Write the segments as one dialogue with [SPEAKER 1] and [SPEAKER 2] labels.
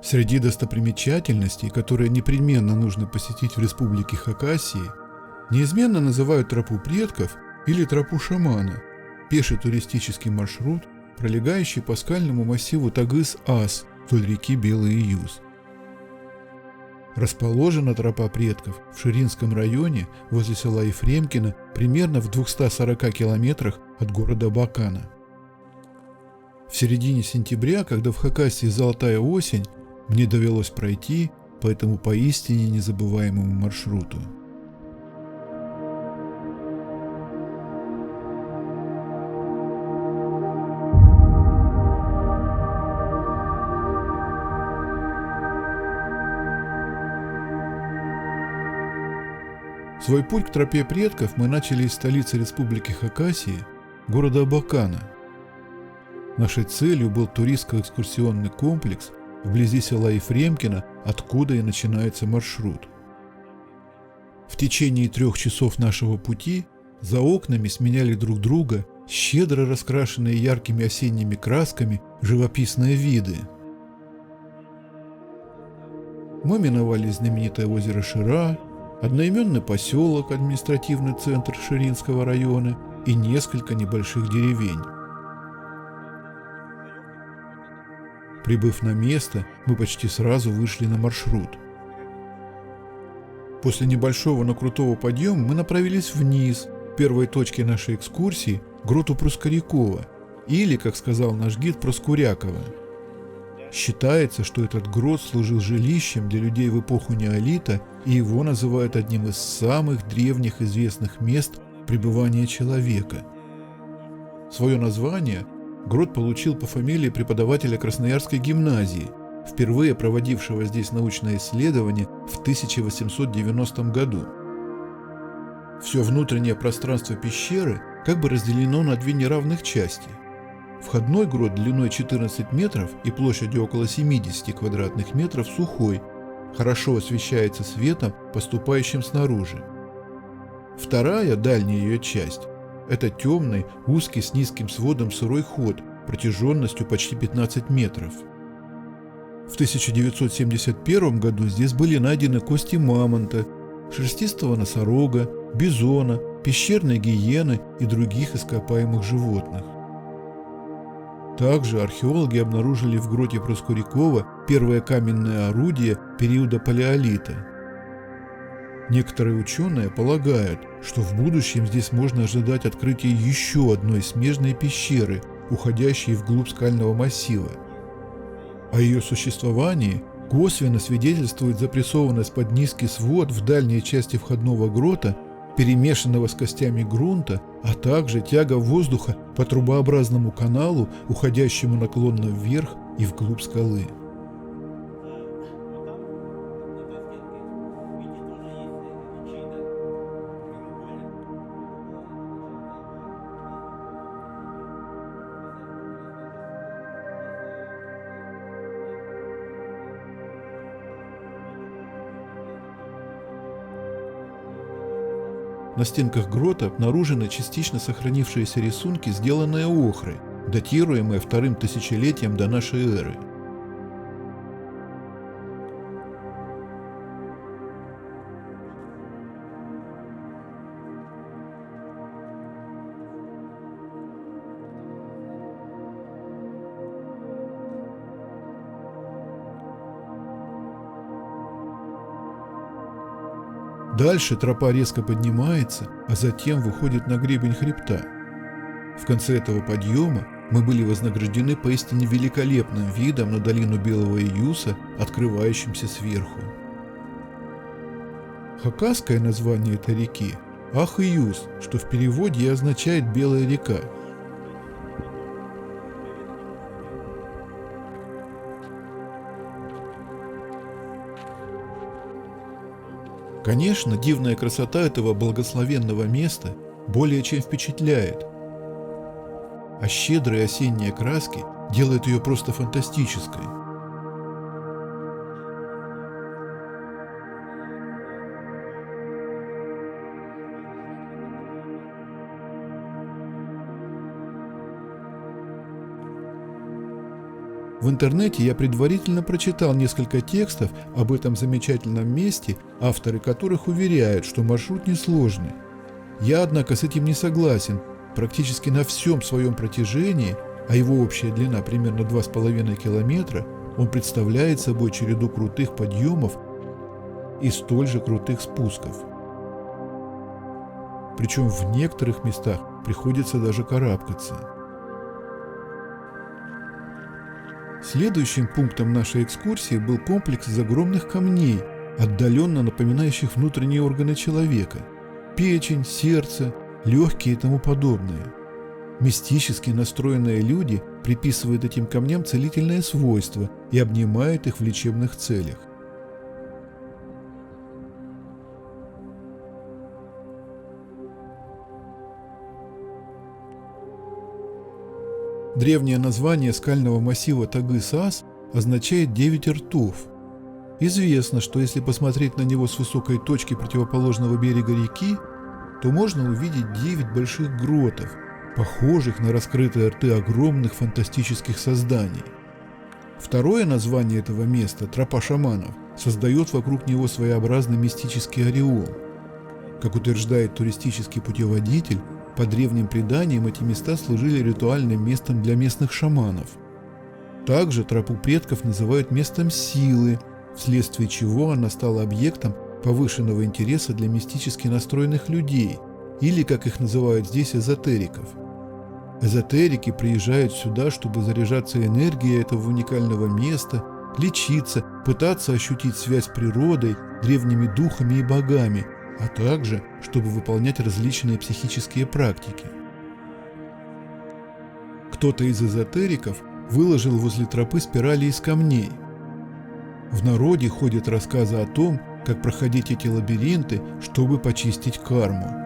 [SPEAKER 1] Среди достопримечательностей, которые непременно нужно посетить в республике Хакасии, неизменно называют тропу предков или тропу шамана, пеший туристический маршрут, пролегающий по скальному массиву Тагыс-Ас вдоль реки Белый Июз. Расположена тропа предков в Ширинском районе возле села Ефремкино примерно в 240 километрах от города Абакана. В середине сентября, когда в Хакасии золотая осень, мне довелось пройти по этому поистине незабываемому маршруту. Свой путь к тропе предков мы начали из столицы республики Хакасии, города Абакана. Нашей целью был туристско-экскурсионный комплекс вблизи села Ефремкино, откуда и начинается маршрут. В течение 3 часов нашего пути за окнами сменяли друг друга щедро раскрашенные яркими осенними красками живописные виды. Мы миновали знаменитое озеро Шира, одноименный поселок, административный центр Ширинского района и несколько небольших деревень. Прибыв на место, мы почти сразу вышли на маршрут. После небольшого, но крутого подъема мы направились вниз, к первой точке нашей экскурсии, гроту Проскурякова, или, как сказал наш гид, Проскурякова. Считается, что этот грот служил жилищем для людей в эпоху неолита, и его называют одним из самых древних известных мест пребывания человека. Свое название грот получил по фамилии преподавателя Красноярской гимназии, впервые проводившего здесь научное исследование в 1890 году. Все внутреннее пространство пещеры как бы разделено на 2 неравных части. Входной грот длиной 14 метров и площадью около 70 квадратных метров сухой, хорошо освещается светом, поступающим снаружи. Вторая, дальняя ее часть, это темный, узкий с низким сводом сырой ход, протяженностью почти 15 метров. В 1971 году здесь были найдены кости мамонта, шерстистого носорога, бизона, пещерной гиены и других ископаемых животных. Также археологи обнаружили в гроте Проскурякова первое каменное орудие периода палеолита. Некоторые ученые полагают, что в будущем здесь можно ожидать открытия еще одной смежной пещеры, уходящей вглубь скального массива. О ее существовании косвенно свидетельствует запрессованность под низкий свод в дальней части входного грота, перемешанного с костями грунта, а также тяга воздуха по трубообразному каналу, уходящему наклонно вверх и вглубь скалы. На стенках грота обнаружены частично сохранившиеся рисунки, сделанные охрой, датируемые 2-м тысячелетием до нашей эры. Дальше тропа резко поднимается, а затем выходит на гребень хребта. В конце этого подъема мы были вознаграждены поистине великолепным видом на долину Белого Июса, открывающимся сверху. Хакасское название этой реки – Ах-Июз, что в переводе и означает «белая река». Конечно, дивная красота этого благословенного места более чем впечатляет, а щедрые осенние краски делают ее просто фантастической. В интернете я предварительно прочитал несколько текстов об этом замечательном месте, авторы которых уверяют, что маршрут несложный. Я, однако, с этим не согласен. Практически на всем своем протяжении, а его общая длина примерно 2,5 километра, он представляет собой череду крутых подъемов и столь же крутых спусков. Причем в некоторых местах приходится даже карабкаться. Следующим пунктом нашей экскурсии был комплекс из огромных камней, отдаленно напоминающих внутренние органы человека – печень, сердце, легкие и тому подобное. Мистически настроенные люди приписывают этим камням целительное свойство и обнимают их в лечебных целях. Древнее название скального массива Тагыс-Ас означает «9 ртов». Известно, что если посмотреть на него с высокой точки противоположного берега реки, то можно увидеть 9 больших гротов, похожих на раскрытые рты огромных фантастических созданий. Второе название этого места, тропа шаманов, создает вокруг него своеобразный мистический ореол. Как утверждает туристический путеводитель, по древним преданиям эти места служили ритуальным местом для местных шаманов. Также тропу предков называют местом силы, вследствие чего она стала объектом повышенного интереса для мистически настроенных людей, или, как их называют здесь, эзотериков. Эзотерики приезжают сюда, чтобы заряжаться энергией этого уникального места, лечиться, пытаться ощутить связь с природой, древними духами и богами, а также, чтобы выполнять различные психические практики. Кто-то из эзотериков выложил возле тропы спирали из камней. В народе ходят рассказы о том, как проходить эти лабиринты, чтобы почистить карму.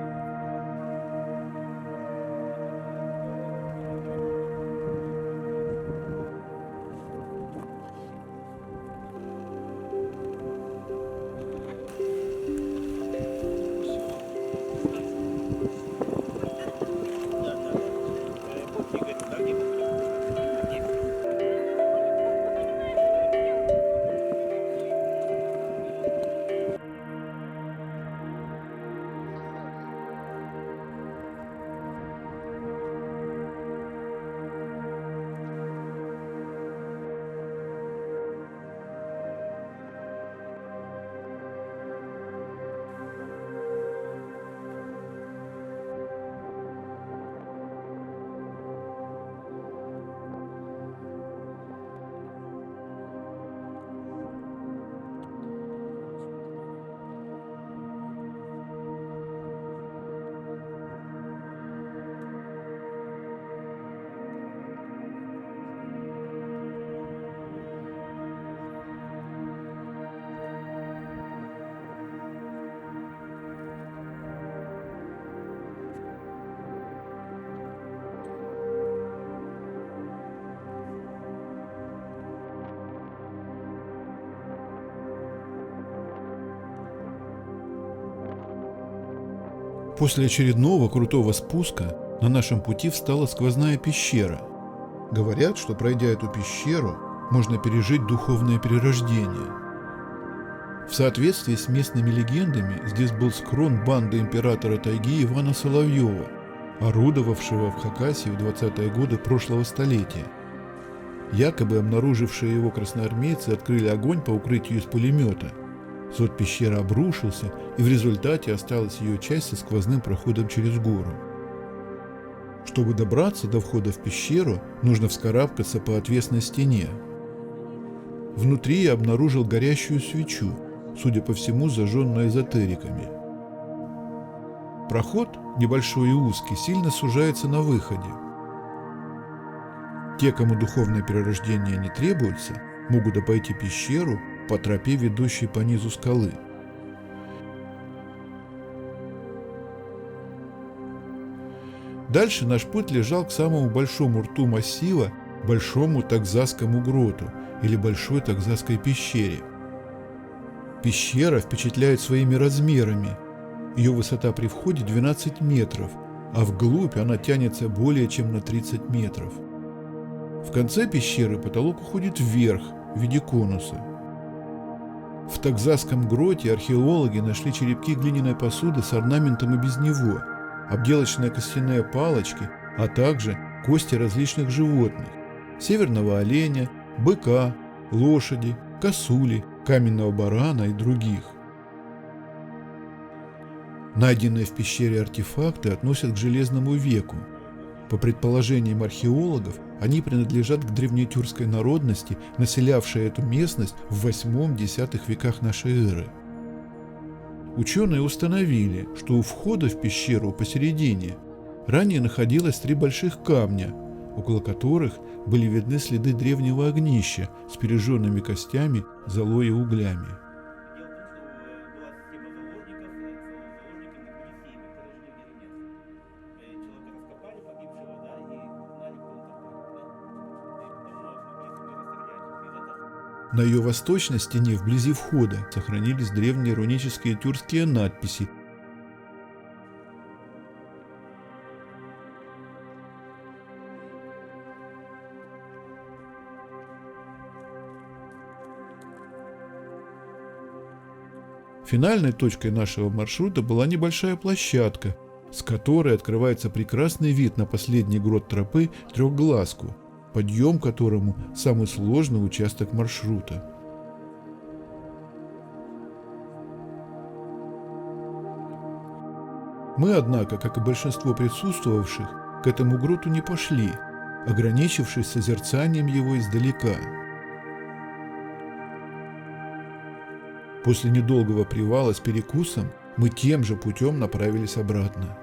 [SPEAKER 1] После очередного крутого спуска на нашем пути встала сквозная пещера. Говорят, что пройдя эту пещеру, можно пережить духовное перерождение. В соответствии с местными легендами, здесь был схрон банды императора тайги Ивана Соловьева, орудовавшего в Хакасии в 20-е годы прошлого столетия. Якобы обнаружившие его красноармейцы открыли огонь по укрытию из пулемета. Свод пещеры обрушился, и в результате осталась ее часть со сквозным проходом через гору. Чтобы добраться до входа в пещеру, нужно вскарабкаться по отвесной стене. Внутри я обнаружил горящую свечу, судя по всему, зажженную эзотериками. Проход, небольшой и узкий, сильно сужается на выходе. Те, кому духовное перерождение не требуется, могут обойти пещеру по тропе, ведущей по низу скалы. Дальше наш путь лежал к самому большому рту массива, Большому Тагзасскому гроту или Большой Тагзасской пещере. Пещера впечатляет своими размерами. Ее высота при входе 12 метров, а вглубь она тянется более чем на 30 метров. В конце пещеры потолок уходит вверх в виде конуса. В Такзасском гроте археологи нашли черепки глиняной посуды с орнаментом и без него, обделочные костяные палочки, а также кости различных животных – северного оленя, быка, лошади, косули, каменного барана и других. Найденные в пещере артефакты относят к Железному веку. По предположениям археологов, они принадлежат к древнетюркской народности, населявшей эту местность в 8-10 веках нашей эры. Ученые установили, что у входа в пещеру посередине ранее находилось 3 больших камня, около которых были видны следы древнего огнища с пережженными костями, золой и углями. На ее восточной стене вблизи входа сохранились древние рунические тюркские надписи. Финальной точкой нашего маршрута была небольшая площадка, с которой открывается прекрасный вид на последний грот тропы Трехглазку, подъем к которому самый сложный участок маршрута. Мы, однако, как и большинство присутствовавших, к этому гроту не пошли, ограничившись созерцанием его издалека. После недолгого привала с перекусом мы тем же путем направились обратно.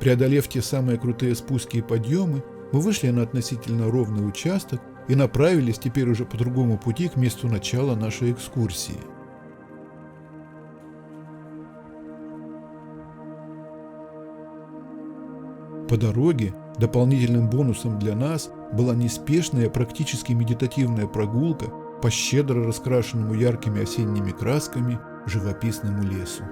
[SPEAKER 1] Преодолев те самые крутые спуски и подъемы, мы вышли на относительно ровный участок и направились теперь уже по другому пути к месту начала нашей экскурсии. По дороге дополнительным бонусом для нас была неспешная, практически медитативная прогулка по щедро раскрашенному яркими осенними красками живописному лесу.